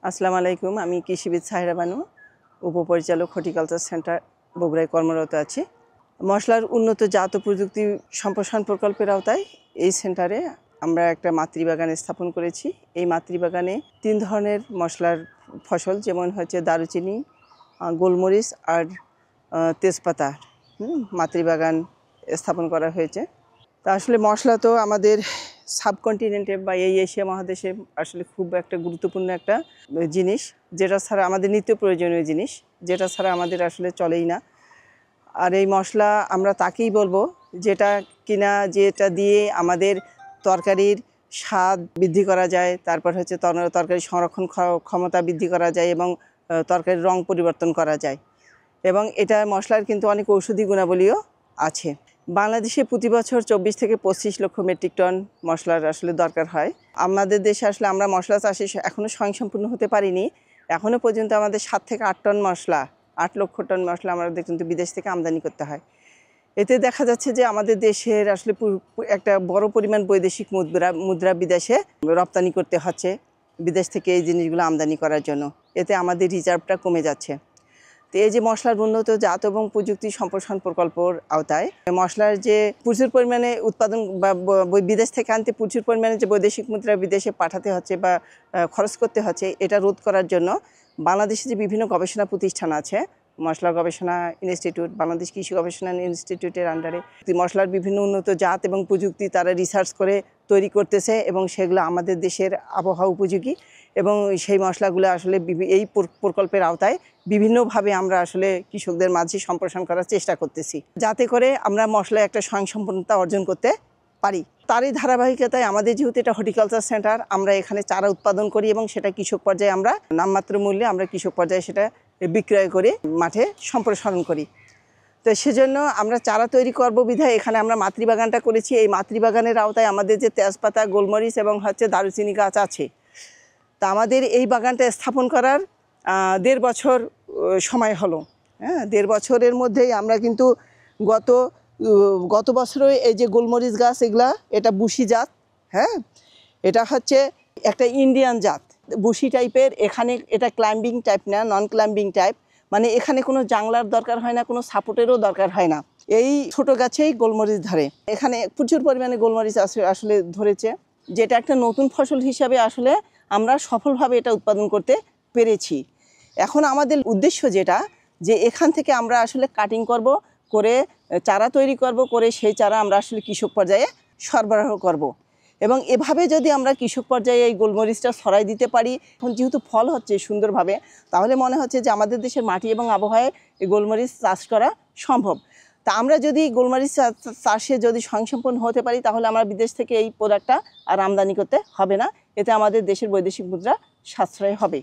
আসসালামু আলাইকুম। আমি কৃষিবিদ সাহেরা বানু, উপপরিচালক হর্টিকালচার সেন্টার বগুড়ায় কর্মরত আছি। মশলার উন্নত জাত প্রযুক্তি সম্প্রসারণ প্রকল্পের আওতায় এই সেন্টারে আমরা একটা মাতৃবাগান স্থাপন করেছি। এই মাতৃবাগানে 3 ধরনের মশলার ফসল, যেমন হচ্ছে দারুচিনি, গোলমরিচ আর তেজপাতা মাতৃবাগান স্থাপন করা হয়েছে। তা আসলে মশলা তো আমাদের সাবকন্টিনেন্টে বা এই এশিয়া মহাদেশে আসলে খুব একটা গুরুত্বপূর্ণ একটা জিনিস, যেটা ছাড়া আমাদের নিত্য প্রয়োজনীয় জিনিস, যেটা ছাড়া আমাদের আসলে চলেই না। আর এই মশলা আমরা তাকেই বলবো যেটা দিয়ে আমাদের তরকারির স্বাদ বৃদ্ধি করা যায়, তারপর হচ্ছে তরকারি সংরক্ষণ ক্ষমতা বৃদ্ধি করা যায় এবং তরকারির রং পরিবর্তন করা যায়। এবং এটা মশলার কিন্তু অনেক ঔষধি গুণাবলীও আছে। বাংলাদেশে প্রতি বছর 24 থেকে 25 লক্ষ মেট্রিক টন মশলার আসলে দরকার হয়। আমাদের দেশে আসলে আমরা মশলা চাষে এখনও স্বয়ংসম্পূর্ণ হতে পারিনি। এখনও পর্যন্ত আমাদের 7 থেকে 8 টন মশলা, 8 লক্ষ টন মশলা আমাদের কিন্তু বিদেশ থেকে আমদানি করতে হয়। এতে দেখা যাচ্ছে যে আমাদের দেশের আসলে একটা বড় পরিমাণ বৈদেশিক মুদ্রা বিদেশে রপ্তানি করতে হচ্ছে, বিদেশ থেকে এই জিনিসগুলো আমদানি করার জন্য। এতে আমাদের রিজার্ভটা কমে যাচ্ছে। তো এই যে মশলার উন্নত জাত এবং প্রযুক্তি সম্প্রসারণ প্রকল্পর আওতায় মশলার যে প্রচুর পরিমাণে উৎপাদন বা বিদেশ থেকে আনতে প্রচুর পরিমাণে যে বৈদেশিক মুদ্রা বিদেশে পাঠাতে হচ্ছে বা খরচ করতে হচ্ছে, এটা রোধ করার জন্য বাংলাদেশে যে বিভিন্ন গবেষণা প্রতিষ্ঠান আছে, মশলা গবেষণা ইনস্টিটিউট, বাংলাদেশ কৃষি গবেষণা ইনস্টিটিউটের আন্ডারে মশলার বিভিন্ন উন্নত জাত এবং প্রযুক্তি তারা রিসার্চ করে তৈরি করতেছে এবং সেগুলো আমাদের দেশের আবহাওয়া উপযোগী। এবং সেই মশলাগুলো আসলে এই প্রকল্পের আওতায় বিভিন্নভাবে আমরা আসলে কৃষকদের মাঝে সম্প্রসারণ করার চেষ্টা করতেছি, যাতে করে আমরা মশলায় একটা স্বয়ংসম্পূর্ণতা অর্জন করতে পারি। তারই ধারাবাহিকতায় আমাদের যেহেতু এটা হর্টিকালচার সেন্টার, আমরা এখানে চারা উৎপাদন করি এবং সেটা কৃষক পর্যায়ে আমরা নামমাত্র মূল্যে আমরা কৃষক পর্যায়ে সেটা বিক্রয় করে মাঠে সম্প্রসারণ করি। তো সেজন্য আমরা চারা তৈরি করব বিধায় এখানে আমরা মাতৃবাগানটা করেছি। এই মাতৃবাগানের আওতায় আমাদের যে তেজপাতা, গোলমরিচ এবং হচ্ছে দারুচিনি গাছ আছে, তা আমাদের এই বাগানটা স্থাপন করার 1.5 বছর সময় হলো। হ্যাঁ, 1.5 বছরের মধ্যেই আমরা কিন্তু গত বছরও এই যে গোলমরিচ গাছ, এটা বুশি জাত। হ্যাঁ, এটা হচ্ছে একটা ইন্ডিয়ান জাত, বুশি টাইপের। এখানে এটা ক্লাইম্বিং টাইপ না, নন ক্লাইম্বিং টাইপ, মানে এখানে কোনো জাংলার দরকার হয় না, কোনো সাপোর্টেরও দরকার হয় না। এই ছোট গাছেই গোলমরিচ ধরে। এখানে প্রচুর পরিমাণে গোলমরিচ আসলে ধরেছে, যেটা একটা নতুন ফসল হিসাবে আসলে আমরা সফলভাবে এটা উৎপাদন করতে পেরেছি। এখন আমাদের উদ্দেশ্য যেটা, যে এখান থেকে আমরা আসলে কাটিং করে চারা তৈরি করে সেই চারা আমরা আসলে কৃষক পর্যায়ে সরবরাহ করব। এবং এভাবে যদি আমরা কৃষক পর্যায়ে এই গোলমরিচটা ছড়াই দিতে পারি, এখন যেহেতু ফল হচ্ছে সুন্দরভাবে, তাহলে মনে হচ্ছে যে আমাদের দেশের মাটি এবং আবহাওয়ায় এই গোলমরিচ চাষ করা সম্ভব। তা আমরা যদি গোলমরিচ চাষে যদি স্বয়ংসম্পূর্ণ হতে পারি, তাহলে আমরা বিদেশ থেকে এই প্রোডাক্টটা আর আমদানি করতে হবে না। এতে আমাদের দেশের বৈদেশিক মুদ্রা সাশ্রয় হবে।